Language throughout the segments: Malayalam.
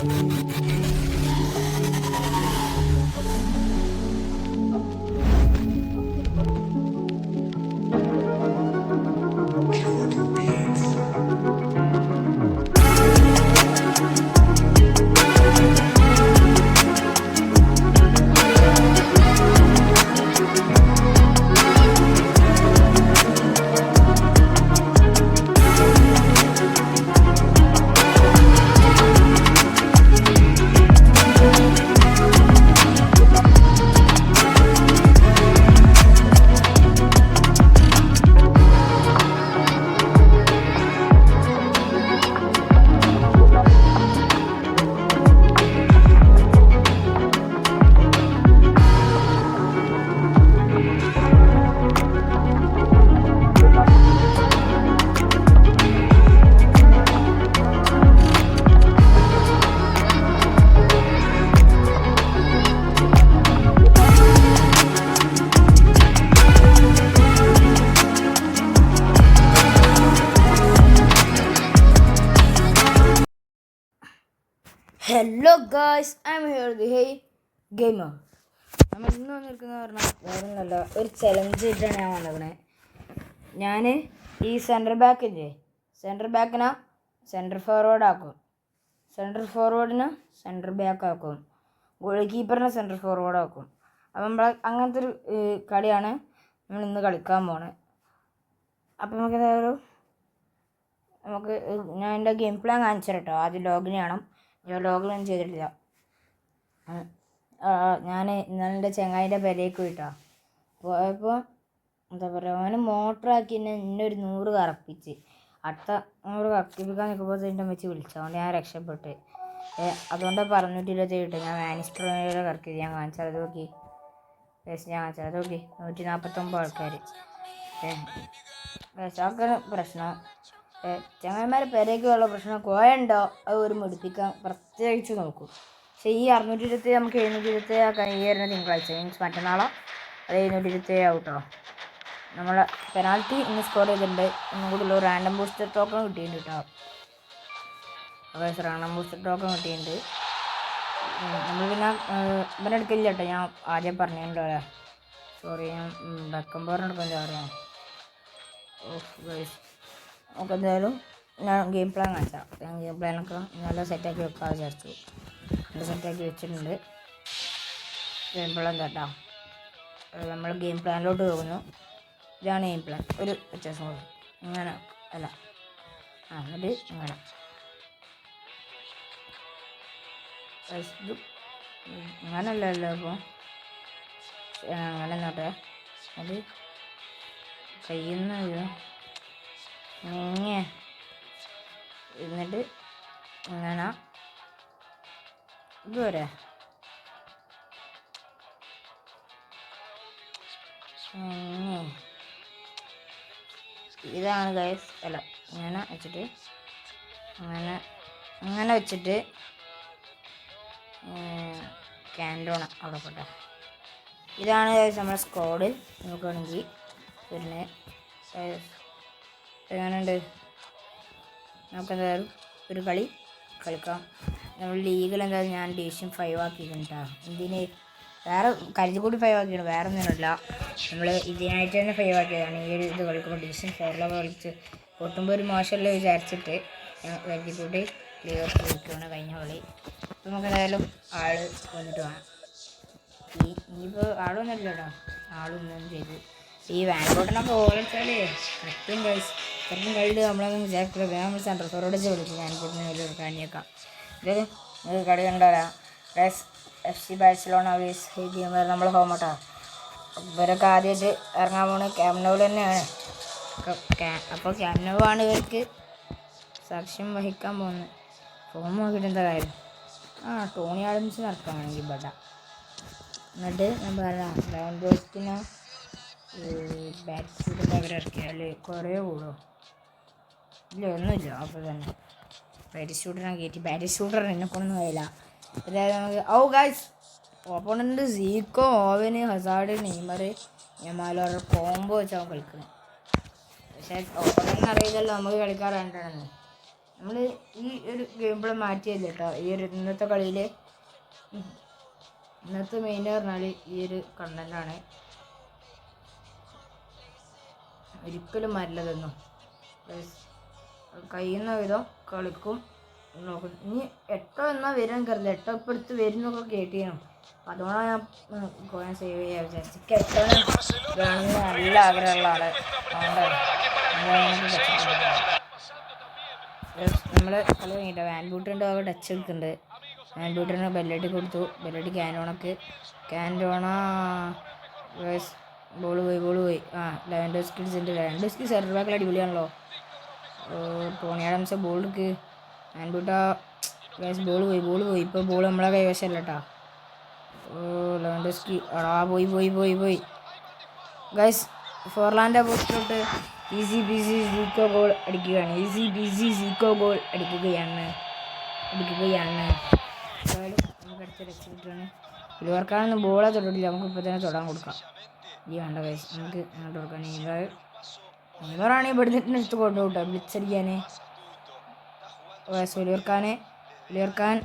Hello guys, I am here the hey gamer. നമ്മൾ ഇന്ന് വന്നിരിക്കുന്ന പറഞ്ഞാൽ വേറെ ഒന്നുമല്ല, ഒരു ചലഞ്ച് ആയിട്ടാണ് ഞാൻ വന്നിരിക്കണേ. ഞാൻ ഈ സെൻറ്റർ ബാക്കിനെ സെൻറ്റർ ഫോർവേഡ് ആക്കും, സെൻറ്റർ ഫോർവേഡിനെ സെൻറ്റർ ബാക്ക് ആക്കും, ഗോൾ കീപ്പറിനെ സെൻറ്റർ ഫോർവേഡ് ആക്കും. അപ്പം നമ്മൾ അങ്ങനത്തെ ഒരു കളിയാണ് നമ്മൾ ഇന്ന് കളിക്കാൻ പോണത്. അപ്പം നമുക്ക് ഞാൻ എൻ്റെ ഗെയിം പ്ലാൻ കാണിച്ചു കേട്ടോ. ആദ്യം ലോഗിൻ ചെയ്യണം. ഞാൻ ലോഗിൻ ചെയ്തിട്ടില്ല. ഞാൻ ഇന്നലെ എൻ്റെ ചങ്ങാതിൻ്റെ പെരേക്ക് പോയിട്ടാണ് പോയപ്പോൾ എന്താ പറയുക, അവന് മോട്ടറാക്കി എന്നെ ഒരു 100 കറപ്പിച്ച്. അടുത്ത 100 കറപ്പിക്കാൻ നിൽക്കുമ്പോൾ എൻ്റെ അമ്മച്ചി വിളിച്ചു. അതുകൊണ്ട് ഞാൻ രക്ഷപ്പെട്ട്. അതുകൊണ്ട് 220 ഞാൻ വാനിസ്ട്രോയിലെ കറക്കിയത്. ഞാൻ കാണിച്ചാൽ നോക്കി, ഞാൻ കാണിച്ചാൽ നോക്കി 149 ആൾക്കാർ. അതൊക്കെ പ്രശ്നം. ചങ്ങന്മാരെ പെരേക്കുള്ള പ്രശ്നം കോയുണ്ടോ അത് ഒരു മുടിപ്പിക്കാൻ പ്രത്യേകിച്ച് നോക്കും. പക്ഷേ ഈ 620 നമുക്ക് 720 ആക്കാൻ ഈ വരുന്ന തിങ്കളാഴ്ച മീൻസ് മറ്റന്നാളോ അത് 720 ആവട്ടോ. നമ്മളെ പെനാൽറ്റി ഇന്ന് സ്കോർ ചെയ്തിട്ടുണ്ട്. ഒന്നും കൂടി ഉള്ള റാൻഡം ബൂസ്റ്റർ ടോക്കൺ കിട്ടിയിട്ടുണ്ട് കേട്ടോ. റാൻഡം ബൂസ്റ്റർ ടോക്കൺ കിട്ടിയിട്ടുണ്ട്. നമ്മൾ പിന്നെ ഇവനെ എടുക്കില്ല കേട്ടോ. ഞാൻ ആദ്യം പറഞ്ഞിട്ടുണ്ടോ, സോറി, ഞാൻ ബെക്കംബോറിനെടുക്കാൻ പറയാം. നമുക്ക് എന്തായാലും ഞാൻ ഗെയിം പ്ലാൻ കാണിച്ചാൽ ഞാൻ ഗെയിം പ്ലാനൊക്കെ നല്ല സെറ്റാക്കി വെക്കാൻ വിചാരിച്ചു. നല്ല സെറ്റാക്കി വെച്ചിട്ടുണ്ട് ഗെയിം പ്ലാൻ കേട്ടോ. നമ്മൾ ഗെയിം പ്ലാനിലോട്ട് പോകുന്നു. ഇതാണ് ഗെയിം പ്ലാൻ. ഒരു വ്യത്യാസം കൂടി ഇങ്ങനെ അല്ല, എന്നിട്ട് ഇങ്ങനെ അങ്ങനല്ലല്ലോ. ഇപ്പോൾ അങ്ങനെ നോട്ടെ, അത് കഴിയുന്ന എന്നിട്ട് ഇങ്ങനെ ഇതുവരെ ഇതാണ് ഗൈസ്. അല്ല, ഇങ്ങനെ വെച്ചിട്ട് അങ്ങനെ വെച്ചിട്ട് ക്യാൻഡോണ അവിടെ പോട്ടെ. ഇതാണ് ഗൈസ് നമ്മുടെ സ്ക്വാഡ്. നോക്കുകയാണെങ്കിൽ പിന്നെ എങ്ങനെയുണ്ട്, നമുക്കെന്തായാലും ഒരു കളിക്കാം. നമ്മൾ ലീഗിൽ എന്തായാലും ഞാൻ ഡിവിഷൻ 5 ആക്കിയിട്ടുണ്ടാ. എന്തിന് വേറെ കരുതിക്കൂടി 5 ആക്കിയാണ്, വേറെ ഒന്നുമില്ല. നമ്മൾ ഇതിനായിട്ട് തന്നെ 5 ആക്കിയതാണ്. ഈ ഒരു ഇത് കളിക്കുമ്പോൾ ഡിവിഷൻ 4 കളിച്ച് പൊട്ടുമ്പോൾ ഒരു മോശമല്ലേ വിചാരിച്ചിട്ട് കരുതിക്കൂടി പ്ലെയേഴ്സ് കളിക്കുകയാണ് കഴിഞ്ഞ കളി. അപ്പോൾ നമുക്ക് എന്തായാലും ആൾ വന്നിട്ട് വേണം. ഇനിയിപ്പോൾ ആളൊന്നുമില്ല കേട്ടോ, ആളൊന്നും ചെയ്ത് ഈ വാൻബോട്ടിനൊക്കെ ഓടിച്ചാൽ പറ്റും ഗൈസ്. ചിലപ്പം കളി നമ്മളൊന്നും വിചാരിക്കില്ല. നമ്മൾ സെൻട്രൽ ഫോർവേഡ് വിളിക്കും വാൻബോട്ടിന് ഒരു കാണിയേക്കാം. ഇത് നിങ്ങൾക്ക് കളി കണ്ടാലാ FC ബാഴ്സലോണ വേസ് ഈ ഗെയിം നമ്മൾ ഹോമോട്ടാ. ഇവരൊക്കെ ആദ്യമായിട്ട് ഇറങ്ങാൻ പോകുന്നത് ക്യാമ്പ് നൗവിൽ തന്നെയാണ്. അപ്പോൾ ക്യാമ്പ് നൗ ആണ് ഇവർക്ക് സാക്ഷ്യം വഹിക്കാൻ പോകുന്നത്. ഫോം നോക്കിയിട്ട് എന്താ കാര്യം. ടോണി ആഡംസ് നടക്കുകയാണെങ്കിൽ ഇവിടെ എന്നിട്ട് ഞാൻ പറയാം ലാൻഡോസ്റ്റിനെ ബാറ്റ് ഷൂട്ട് പകരം ഇറക്കിയാൽ കുറേ കൂടുമോ? ഇല്ല, ഒന്നുമില്ല. അപ്പോൾ തന്നെ ബാറ്റ് ഷൂട്ടർ എന്നെ കൊണ്ടൊന്നും കഴിയില്ല. അതായത് നമുക്ക് guys opponent Zico, Owen, Hazard, Neymar, യമാലോടെ കോംബോ വെച്ചാൽ കളിക്കുന്നത്. പക്ഷേ ഓപ്പോണൻ്റ് അറിയില്ലല്ലോ നമുക്ക് കളിക്കാറായിട്ടാണെന്ന്. നമ്മൾ ഈ ഒരു ഗെയിം പ്ലേ മാറ്റിയല്ല കേട്ടോ. ഈ ഒരു ഇന്നത്തെ കളിയിൽ ഇന്നത്തെ മെയിൻ പറഞ്ഞാൽ ഈ ഒരു കണ്ടൻ്റാണ്. ഒരിക്കലും മരില്ലതൊന്നും കഴിയുന്ന വിധം കളിക്കും നോക്കും. ഇനി 8 എന്നാൽ വരാൻ കരുതില്ല. 8 ഇപ്പം എടുത്ത് വരുന്നൊക്കെ കേട്ടിരുന്നു. അതുകൊണ്ടാണ് ഞാൻ കോയിൻ സേവ് ചെയ്യാൻ വിചാരിച്ചത്. 8 വേണമെന്ന് നല്ല ആഗ്രഹമുള്ള ആള്. നമ്മൾ കളി കഴിഞ്ഞിട്ട് വാൻ ബൂട്ടിൻ്റെ ഒക്കെ ടച്ച് എടുക്കുന്നുണ്ട്. വാൻ ബൂട്ടിന് ബെല്ലടി കൊടുത്തു. ബെല്ലടി ക്യാൻറ്റോണ ബോൾ പോയി. ലെവൻഡോസ്കി അടിച്ചിട്ടുണ്ട്. ലെവൻഡോസ്കി സെൻറ്റർ ബാക്കിൽ അടിപൊളിയാണല്ലോ. ടോണി ആഡംസ് ബോൾ എടുക്ക്. വാൻ ബൂട്ട ബോൾ പോയി. ഇപ്പോൾ ബോൾ നമ്മളെ കൈവശമല്ല കേട്ടോ. ലെവൻഡോസ്കി പോയി ഗൈസ്. ഫോർലാൻഡ് പോസ്റ്റിലോട്ട് ഈസി ബീസി സീക്കോ ഗോൾ അടിക്കുകയാണ്. നമുക്ക് അടുത്ത രക്ഷപ്പെട്ടാണ്. ഇവർക്കാണെന്ന് ബോളെ തൊട്ടിട്ടില്ല. നമുക്ക് ഇപ്പോൾ തന്നെ തൊടാൻ കൊടുക്കാം. ഈ വേണ്ട ഗൈസ്, നമുക്ക് അങ്ങോട്ട് കൊടുക്കാം. നെയ്മറാണെങ്കിൽ ഇവിടെ നിന്ന് എടുത്ത് കൊണ്ടുപോട്ടെ ബ്ലിച്ചടിക്കാനെ. ഒലിവർക്കാൻ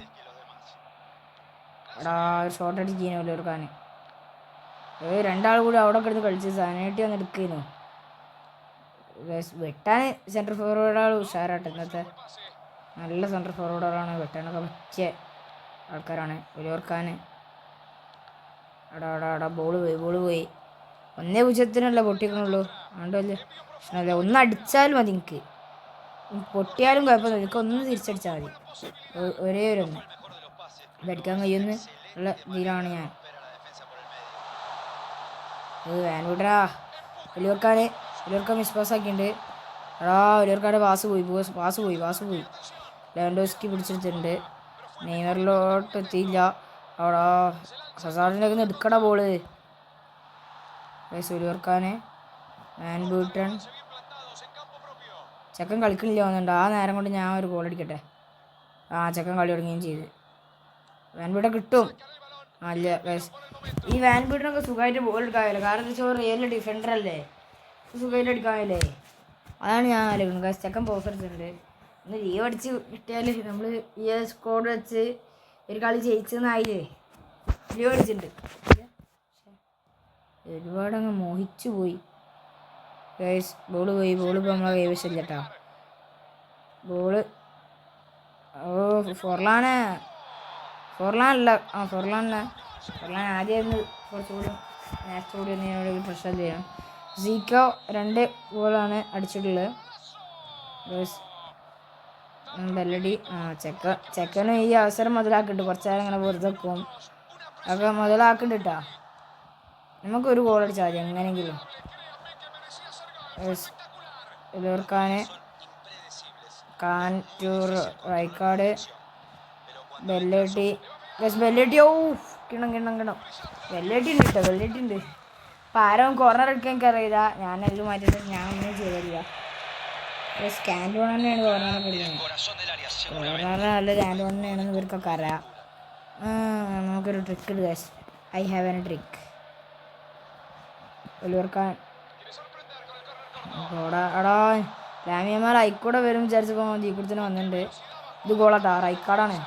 ഷോട്ട് അടിക്കുന്നു. ഒലിവർക്കാൻ രണ്ടാൾ കൂടി അവിടെ കിടന്ന് കളിച്ച് സാനായിട്ട് വന്ന് എടുക്കുന്നു. വെട്ടാൻ സെൻറ്റർ ഫോർവേഡുകൾ ഉഷാറാട്ടെ. ഇന്നത്തെ നല്ല സെൻറ്റർ ഫോർവേഡുകളാണ്. വെട്ടാനൊക്കെ പറ്റിയ ആൾക്കാരാണ്. ഒലിവർക്കാൻ ബോൾ പോയി. 1-0 പൊട്ടിക്കണുള്ളൂ. അതുകൊണ്ട് വലിയ പ്രശ്നമില്ല. ഒന്ന് അടിച്ചാൽ മതി. എനിക്ക് പൊട്ടിയാലും കുഴപ്പമൊന്നുമില്ല. എനിക്ക് ഒന്ന് തിരിച്ചടിച്ചാൽ മതി. ഒരേ ഒന്ന് ഇതടിക്കാൻ കഴിയുമെന്ന് ഉള്ള ഇതിലാണ് ഞാൻ. വാൻവിടറാ ഒലിവർക്കാൻ മിസ് പാസ്സാക്കിയിട്ടുണ്ട്. ഒലിവർക്കാൻ്റെ പാസ് പോയി. ലെവൻഡോസ്കി പിടിച്ചെടുത്തിട്ടുണ്ട്. നെയ്മറിലോട്ട് എത്തിയില്ല. അവിടെ സസാറിൻ്റെ ഒക്കെ എടുക്കട ബോള്. ഒലിവർക്കാൻ വാൻ ബൂട്ടൺ ചെക്കൻ കളിക്കണില്ല വന്നിട്ടുണ്ട്. ആ നേരം കൊണ്ട് ഞാൻ ഒരു ഗോൾ അടിക്കട്ടെ. ചെക്കൻ കളി തുടങ്ങുകയും ചെയ്ത്. വാൻ ബൂട്ടൺ കിട്ടും. അല്ല ഈ വാൻ ബൂട്ടനൊക്കെ സുഖമായിട്ട് ബോൾ എടുക്കാമല്ലോ. കാരണം എന്താ വെച്ചാൽ റിയൽ ഡിഫൻഡർ അല്ലേ, സുഖമായിട്ട് അടിക്കാമല്ലേ. അതാണ് ഞാൻ ആലോചിക്കുന്നത്. ചെക്കൻ പോസ് അടിച്ചിട്ടുണ്ട്. ഒന്ന് ലീവ് അടിച്ച് കിട്ടിയാൽ നമ്മൾ ഈ സ്കോഡ് വെച്ച് ഒരു കളി ജയിച്ചെന്നായില്ലേ. ലീവ് അടിച്ചിട്ടുണ്ട്. ഒരുപാടങ്ങ് മോഹിച്ചു പോയി. ബോൾ ഇപ്പോൾ നമ്മളെ കൈവശമില്ല കേട്ടോ. ബോള് ഫോർലാൻ ആദ്യം കുറച്ചുകൂടി നേരത്തോടെ ഒന്ന് പ്രശ്നം ചെയ്യാം. സീക്കോ 2 ഗോളാണ് അടിച്ചിട്ടുള്ളത്. ബെല്ലടി ചെക്കന് ഈ അവസരം മുതലാക്കുന്നുണ്ട്. കുറച്ച് നേരം ഇങ്ങനെ വെറുതെ വെക്കും. അതൊക്കെ മുതലാക്കുന്നുണ്ട് കേട്ടോ. നമുക്കൊരു ഗോൾ അടിച്ചാൽ മതി എങ്ങനെയെങ്കിലും. ഒലിവർക്കാൻ കാൻറ്റൂർ റൈക്കാർഡ് ബെല്ലടി കിണം ബെല്ലടി ഉണ്ട് കേട്ടോ. ബെല്ലടി ഉണ്ട്. അപ്പം ആരും കോർണർ എടുക്കാൻ എനിക്കറിയില്ല. ഞാനെല്ലാം മാറ്റിയിട്ട് ഞാൻ ഒന്നും ചെയ്തില്ല. കാൻറ്റോൺ തന്നെയാണ് കോർണറൊക്കെ എടുക്കുന്നത്. കോർണർ നല്ല കാൻറ്റോൺ തന്നെയാണെന്ന് ഇവർക്കൊക്കെ അറിയാം. നമുക്കൊരു ട്രിക്ക് ഉണ്ട് guys. I have an trick. Oliver Kahn ലാമിയമാർ അയിക്കൂടെ വരും വിചാരിച്ചപ്പോൾ ദീക്കുടത്തിന് വന്നിട്ടുണ്ട്. ഇത് ഗോളാട്ടാ. റൈക്കാർഡാണ്.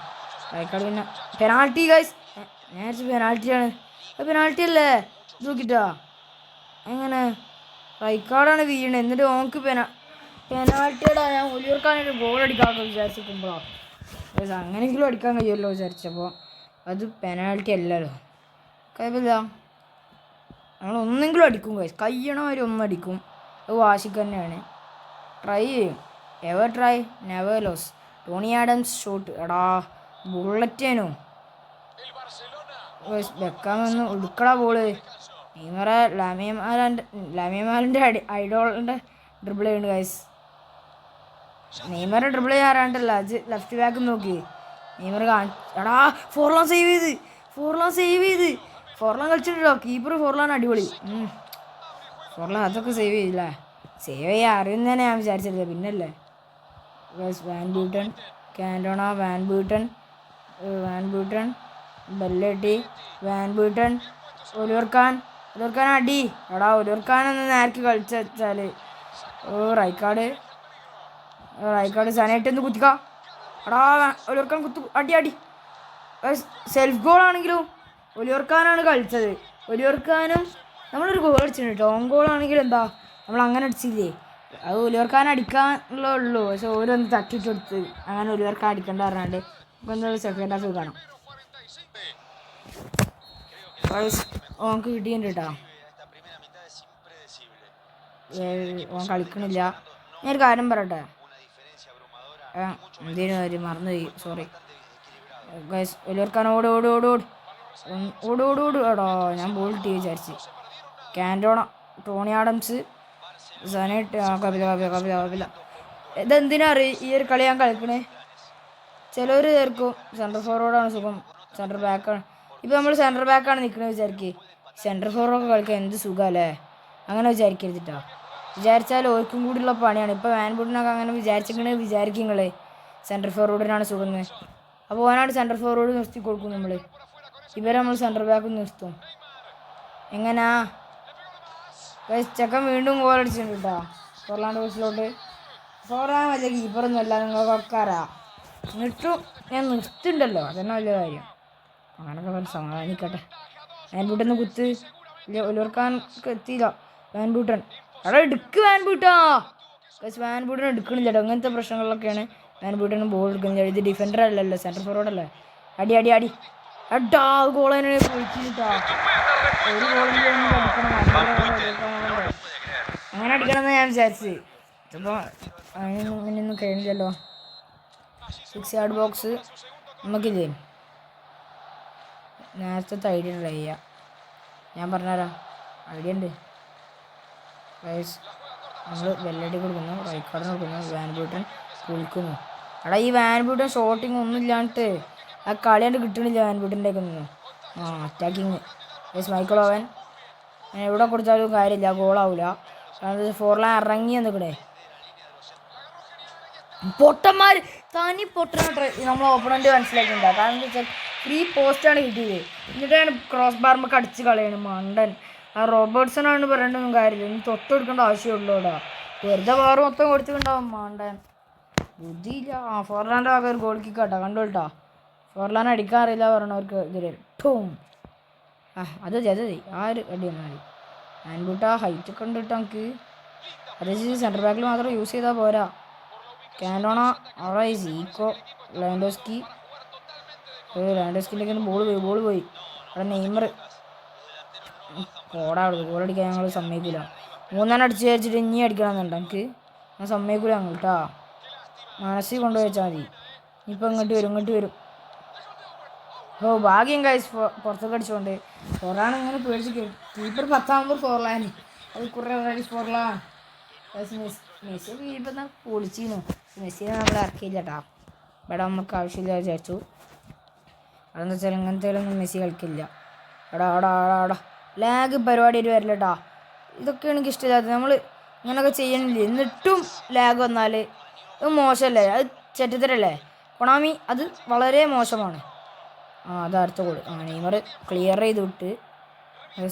പിന്നെ പെനാൾട്ടി ഗൈസ്. ഞാൻ വിചാരിച്ചു പെനാൾട്ടിയാണ്. പെനാൾട്ടി അല്ലേ ഇത് നോക്കിട്ടാ. എങ്ങനെ റൈക്കാർഡാണ് വീഴണത്. എന്നിട്ട് ഓർക്ക് പെനാൾട്ടിയുടെ ഞാൻ ഒലിവർക്കാനൊരു ഗോൾ അടിക്കാമെന്ന് വിചാരിച്ചിരിക്കുമ്പോഴോ അങ്ങനെയെങ്കിലും അടിക്കാൻ കഴിയുമല്ലോ വിചാരിച്ചപ്പോൾ അത് പെനാൾട്ടി അല്ലല്ലോ. കുഴപ്പമില്ല, നമ്മൾ ഒന്നെങ്കിലും അടിക്കും ഗൈസ്. കഴിയണവരെ ഒന്നും അടിക്കും. അത് വാശിക്ക് തന്നെയാണ്. ട്രൈ ചെയ്യും. Ever try never lose. Tony Adams shot. ബുള്ളറ്റേനോ വെക്കാമെന്ന് ഉടുക്കട ബോള്. നെയ്മറെ ലാമിയമാലിൻ്റെ ഐഡോളിൻ്റെ ഡ്രിബിൾ ചെയ്യുന്നുണ്ട് ഗൈസ്. നെയ്മറെ ഡ്രിബിൾ ചെയ്യാറാണ്ടല്ല. അത് ലെഫ്റ്റ് ബാക്ക് നോക്കി നെയ്മർ ഫോർലാൻ സേവ് ചെയ്ത് ഫോർലാൻ കളിച്ചിട്ടുണ്ടോ. കീപ്പർ ഫോർലാൻ അടിപൊളി. ഫോർലാൻ അതൊക്കെ സേവ് ചെയ്തില്ല. സേവ് ചെയ്യാൻ അറിയുന്നതന്നെ ഞാൻ വിചാരിച്ചില്ല. പിന്നല്ലേ van Buyten Cantona van Buyten ബെല്ലടി വാൻ ബൂട്ടൺ ഒലിവർക്കാൻ അടി. ഒലിവർക്കാനൊന്ന് നേരക്ക് കളിച്ച് വെച്ചാൽ റൈക്കാർഡ് സനായിട്ടൊന്ന് കുത്തിക്കാം. എടാ ഒലിവർക്കാൻ കുത്തു അടി അടി. സെൽഫ് ഗോളാണെങ്കിലും ഒലിവർക്കാനാണ് കളിച്ചത്. ഒലിവർക്കാനും നമ്മളൊരു ഗോൾ അടിച്ചിട്ടുണ്ട് കേട്ടോ. ഓൺ ഗോളാണെങ്കിലും എന്താ നമ്മൾ അങ്ങനെ അടിച്ചില്ലേ, അത് ഒലിവർക്കാൻ അടിക്കാനുള്ള ഉള്ളൂ. പക്ഷെ ഓരോന്ന് തട്ടിട്ട് കൊടുത്ത് അങ്ങനെ ഒലിവർക്കാൻ അടിക്കേണ്ട പറഞ്ഞാണ്ട് ഇപ്പം എന്താ സെക്കൻഡ് ഹാഫ് കാണാം. ഓനക്ക് കിട്ടിയിട്ടുണ്ട് കേട്ടോ. ഓൻ കളിക്കണില്ല. ഞാനൊരു കാര്യം പറയട്ടെ, എന്തേലും കാര്യം മറന്നുപോയി, സോറി ഗൈസ്. ഒലിവർക്കാൻ ഓട് ഓട് ഓട് ഓട് ഓട് ഓട് ഓട് എടാ ഞാൻ ബോൾ ഇട്ട് വിചാരിച്ച്. കാൻറ്റോണ, ടോണി ആഡംസ്, സനേട്ട്, കപില കപില കപില കപില. ഇതെന്തിനാ അറിയാം ഈ ഒരു കളി ഞാൻ കളിക്കണേ? ചിലവർ ചേർക്കും സെൻട്രൽ ഫോർവേഡാണ് സുഖം, സെൻട്രൽ ബാക്കാണ്. ഇപ്പം നമ്മൾ സെൻട്രൽ ബാക്കാണ് നിൽക്കണത് വിചാരിക്കുക, സെൻട്രൽ ഫോർവേഡൊക്കെ കളിക്കാൻ എന്ത് സുഖമല്ലേ, അങ്ങനെ വിചാരിക്കരുതിട്ടോ. വിചാരിച്ചാൽ ഓർക്കും കൂടിയുള്ള പണിയാണ്. ഇപ്പോൾ വാൻബൂട്ടിനൊക്കെ അങ്ങനെ വിചാരിക്കും നിങ്ങൾ സെൻട്രൽ ഫോർവേഡിനാണ് സുഖം. അപ്പോൾ ഓനാണ് സെൻട്രൽ ഫോർവേഡ് നിർത്തി കൊടുക്കും നമ്മൾ. ഇവരെ നമ്മൾ സെൻട്രൽ ബാക്ക് നിർത്തും. എങ്ങനാ ചെക്കൻ വീണ്ടും ഗോൾ അടിച്ചിട്ടുണ്ട് കേട്ടോ ഫോർലാൻഡ് ബോസിലോട്ട്. ഫോർലാൻ വലിയ കീപ്പറൊന്നും അല്ല, നിങ്ങൾക്കൊക്കെ അറിയാം. എന്നിട്ടും ഞാൻ നിർത്തുന്നുണ്ടല്ലോ, അതന്നെ വലിയ കാര്യം. അങ്ങനൊക്കെ പറഞ്ഞ് സമാധാനിക്കട്ടെ. വാൻബൂട്ടൻ കുത്ത് ഒലിവർക്കാൻ എത്തിയില്ല. വാൻബൂട്ടൻ അവിടെ എടുക്ക് വാൻബൂട്ടാ. വാൻബൂട്ടൻ എടുക്കണില്ല കേട്ടോ. അങ്ങനത്തെ പ്രശ്നങ്ങളിലൊക്കെയാണ് വാൻബൂട്ടന് ബോൾ എടുക്കുന്നില്ല. ഇത് ഡിഫൻഡർ അല്ലല്ലോ, സെൻട്രൽ ഫോർവേഡ് അല്ലേ. അടി അടി അടി അടാ ഗോൾ തന്നെ പൊളിച്ചിട്ടാ. ഒരു ഗോളിൻ്റെ അടിക്കണം, അങ്ങനെ അടിക്കണമെന്ന് ഞാൻ വിചാരിച്ച്. അപ്പോൾ അങ്ങനെയൊന്നും കഴിഞ്ഞില്ലല്ലോ. 6 യാർഡ് ബോക്സ് നമുക്കില്ലേ നേരത്തെ ഐഡിയ ഉള്ള ചെയ്യാം. ഞാൻ പറഞ്ഞുതരാം, ഐഡിയ ഉണ്ട്. നമ്മൾ വെല്ലടി കൊടുക്കുന്നു, റൈക്കാർഡിന് കൊടുക്കുന്നു, വാൻബൂട്ടൻ കുളിക്കുന്നു. എടാ ഈ വാൻബൂട്ടൻ ഷോട്ടിങ് ഒന്നും ഇല്ലാണ്ട് ആ കളിയാണ്ട് കിട്ടണില്ല വാൻബൂട്ടൻ്റെ ഒക്കെ ഒന്നും. അറ്റാക്കിങ് മൈക്കിൾ ഓവൻ എവിടെ കൊടുത്താലും കാര്യമില്ല, ഗോളാവില്ല. കാരണം ഫോർലാൻ ഇറങ്ങി നിൽക്കണേ. പൊട്ടന്മാർ തനി പൊട്ടനായിട്ട് നമ്മൾ ഓപ്പണൻ്റ് മനസ്സിലാക്കിയിട്ടുണ്ടാകും. കാരണം എന്താ വെച്ചാൽ ഫ്രീ പോസ്റ്റാണ് കിട്ടിയത്, എന്നിട്ടാണ് ക്രോസ് ബാർമൊക്കെ അടിച്ച് കളയണം മണ്ടൻ. ആ റോബർട്ട്സണാണ് പറയേണ്ടതൊന്നും കാര്യമില്ല, ഇനി തൊട്ടെടുക്കേണ്ട ആവശ്യമുള്ളൂടാ. വെറുതെ വേറെ മൊത്തം കൊടുത്തിട്ടുണ്ടാവും മണ്ടൻ, ബുദ്ധിയില്ല. ഫോർലാൻ്റെ ആകെ ഒരു ഗോൾ കിക്ക് കേട്ടോ, കണ്ടോട്ടാ. ഫോർലാൻ അടിക്കാൻ അറിയില്ല പറയണവർക്ക് ഇതിൽ ടൂം അത് മതി. ആ ഒരു അടി തന്നെ മതി. ആൻബൂട്ടാ ഹൈറ്റൊക്കെ ഉണ്ട് കേട്ടോ നമുക്ക്. അത് സെൻട്രൽ ബാക്കിൽ മാത്രം യൂസ് ചെയ്താൽ പോരാ. കാൻറ്റോണ, അവിടെ സീക്കോ, ലാൻഡോസ്കിൻ്റെ ബോൾ പോയി. അവിടെ നെയ്മർ കോടാവുള്ളൂ. ഗോളടിക്കാൻ ഞങ്ങൾ സമ്മതിക്കില്ല. 3 അടിച്ച് വിചാരിച്ചിട്ട് ഇനി അടിക്കണമെന്നുണ്ട് എനിക്ക്, ഞാൻ സമ്മതിക്കില്ല ഞങ്ങൾ കേട്ടോ. മനസ്സിൽ കൊണ്ടുവച്ചാൽ മതി. ഇനിയിപ്പോൾ ഇങ്ങോട്ട് വരും. ഓ ഭാഗ്യം കഴിച്ച് പുറത്തൊക്കെ അടിച്ചുകൊണ്ട്. ഫോർലാൻ ഇങ്ങനെ പേടിച്ച് കീപ്പർ 10 ഫോർലാൻ, അത് കുറേ ഫോർലാൻ. മെസ്സി കീപ്പർ എന്നാൽ പൊളിച്ചിരുന്നു. മെസ്സിനെ നമ്മൾ ഇറക്കിയില്ല കേട്ടോ, ഇവിടെ നമുക്ക് ആവശ്യമില്ല വിചാരിച്ചു. അതെന്താ വെച്ചാൽ ഇങ്ങനത്തെ ഒന്നും മെസ്സി കളിക്കില്ല. എടാ ലാഗ് പരിപാടി വരില്ല കേട്ടോ. ഇതൊക്കെയാണ് എനിക്ക് ഇഷ്ടമില്ലാത്തത്. നമ്മൾ ഇങ്ങനെയൊക്കെ ചെയ്യണില്ലേ, എന്നിട്ടും ലാഗ് വന്നാൽ അത് മോശമല്ലേ, അത് ചെറ്റത്തരല്ലേ കൊണാമി, അത് വളരെ മോശമാണ്. അത് അടുത്ത ഗോൾ. നെയ്മർ ക്ലിയർ ചെയ്ത് വിട്ട്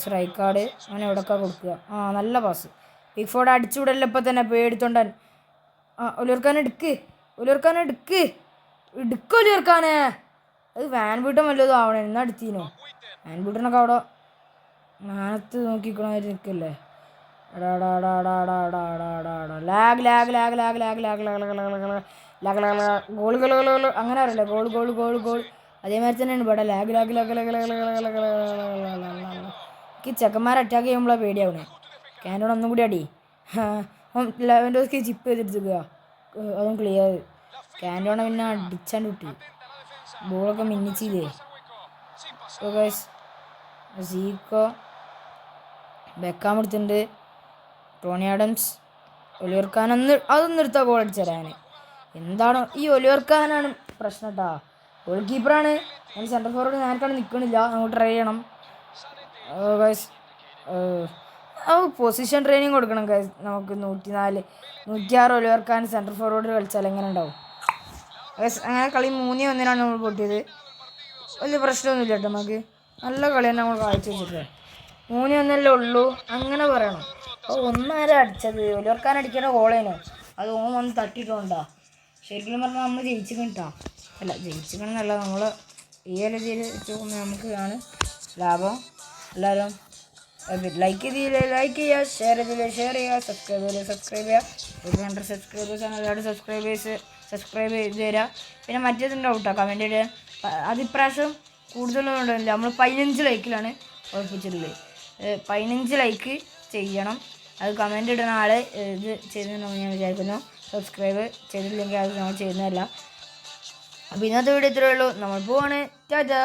സ്ട്രൈക്ക് കാർഡ് അങ്ങനെ എവിടെയൊക്കെ കൊടുക്കുക. നല്ല പാസ്. ബിഗ് ഫോർഡ് അടിച്ചു വിടല്ലോ ഇപ്പം തന്നെ, പേടിത്തൊണ്ടൻ. ഒലിവർക്കാൻ എടുക്ക് ഒലിവർക്കാനെ. അത് വാൻബൂട്ടൻ വല്ലതും ആവണേ, എന്നാ എടുത്തീനോ. വാൻബൂട്ടനൊക്കെ അവിടെ മാനത്ത് നോക്കിക്കണമാതിരി നിൽക്കല്ലേ. ഗോളുകൾ അങ്ങനെ അറിയില്ല, ഗോൾ അതേമാതിരി തന്നെയാണ് ഇവിടെ ലാഗ്. എനിക്ക് ചെക്കന്മാരെ അറ്റാക്ക് ചെയ്യുമ്പോഴാണ് പേടിയാവണേ. കാൻറ്റോൺ ഒന്നും കൂടി അടി. ലെവൻഡോസ്കി ചിപ്പ് ചെയ്തെടുത്തുക, അതും ക്ലിയർ. കാൻറ്റോണ പിന്നെ അടിച്ചാണ്ട് വിട്ടു, ബോളൊക്കെ മിന്നിച്ചില്ലേ. സീക്കോ, ബെക്കാം എടുത്തിട്ടുണ്ട്, ടോണി ആഡംസ്, ഒലിവർക്കാൻ. അതൊന്നും എടുത്താൽ ഗോൾ അടിച്ചു തരാൻ. എന്താണ് ഈ ഒലിവർക്കാനാണ് പ്രശ്നം കേട്ടോ. ഗോൾ കീപ്പറാണ്, ഞാൻ സെൻട്രൽ ഫോർവേഡ് നേരത്താണ് നിൽക്കണില്ല, നമുക്ക് ട്രൈ ചെയ്യണം. പൊസിഷൻ ട്രെയിനിങ് കൊടുക്കണം ഗൈസ്. നമുക്ക് 104 106 ഒലിവർക്കാൻ സെൻട്രൽ ഫോർവേഡ് കളിച്ചാൽ എങ്ങനെ ഉണ്ടാവും ഗൈസ്. അങ്ങനെ കളി 3-1 നമ്മൾ പൊട്ടിയത്. വലിയ പ്രശ്നമൊന്നുമില്ല കേട്ടോ, നമുക്ക് നല്ല കളിയാണ് നമ്മൾ കാഴ്ച വെച്ചിട്ട്. 3-1 ഉള്ളൂ അങ്ങനെ പറയണം. അപ്പോൾ 1 അടിച്ചത് ഒലിവർക്കാൻ അടിക്കേണ്ട ഗോളേനോ, അത് വന്ന് തട്ടിയിട്ടുണ്ടോ. ശരിക്കും പറഞ്ഞാൽ നമ്മൾ ജയിച്ചിക്കണം കേട്ടോ. അല്ല ജയിച്ചിക്കണം എന്നല്ല, നമ്മൾ ഈ ഒരു ഇതിൽ വെച്ച് നോക്കുമ്പോൾ നമുക്കാണ് ലാഭം. എല്ലാവരും ലൈക്ക് ചെയ്യുക, ഷെയർ ചെയ്യുക, സബ്സ്ക്രൈബ് ചെയ്യുക. 100 സബ്സ്ക്രൈബേഴ്സാണ്. എല്ലാവരും സബ്സ്ക്രൈബ് ചെയ്ത് തരിക. പിന്നെ മറ്റേതുണ്ടാവും കേട്ടോ കമൻറ്റ് ഇടുക. അതിപ്രാവശ്യം കൂടുതലൊന്നുമില്ല, നമ്മൾ 15 ലൈക്കിലാണ് ഉറപ്പിച്ചിട്ടുള്ളത്. 15 ലൈക്ക് ചെയ്യണം. അത് കമൻറ്റ് ഇടുന്ന ആൾ ഇത് ചെയ്യുന്നുണ്ടെന്ന് ഞാൻ വിചാരിക്കുന്നു. സബ്സ്ക്രൈബ് ചെയ്തില്ലെങ്കിൽ അത് നമ്മൾ ചെയ്യുന്നതല്ല. അപ്പോൾ ഇന്നത്തെ വീഡിയോ ഇത്രയേ ഉള്ളൂ. നമ്മൾ പോവാണ്. ടാറ്റാ.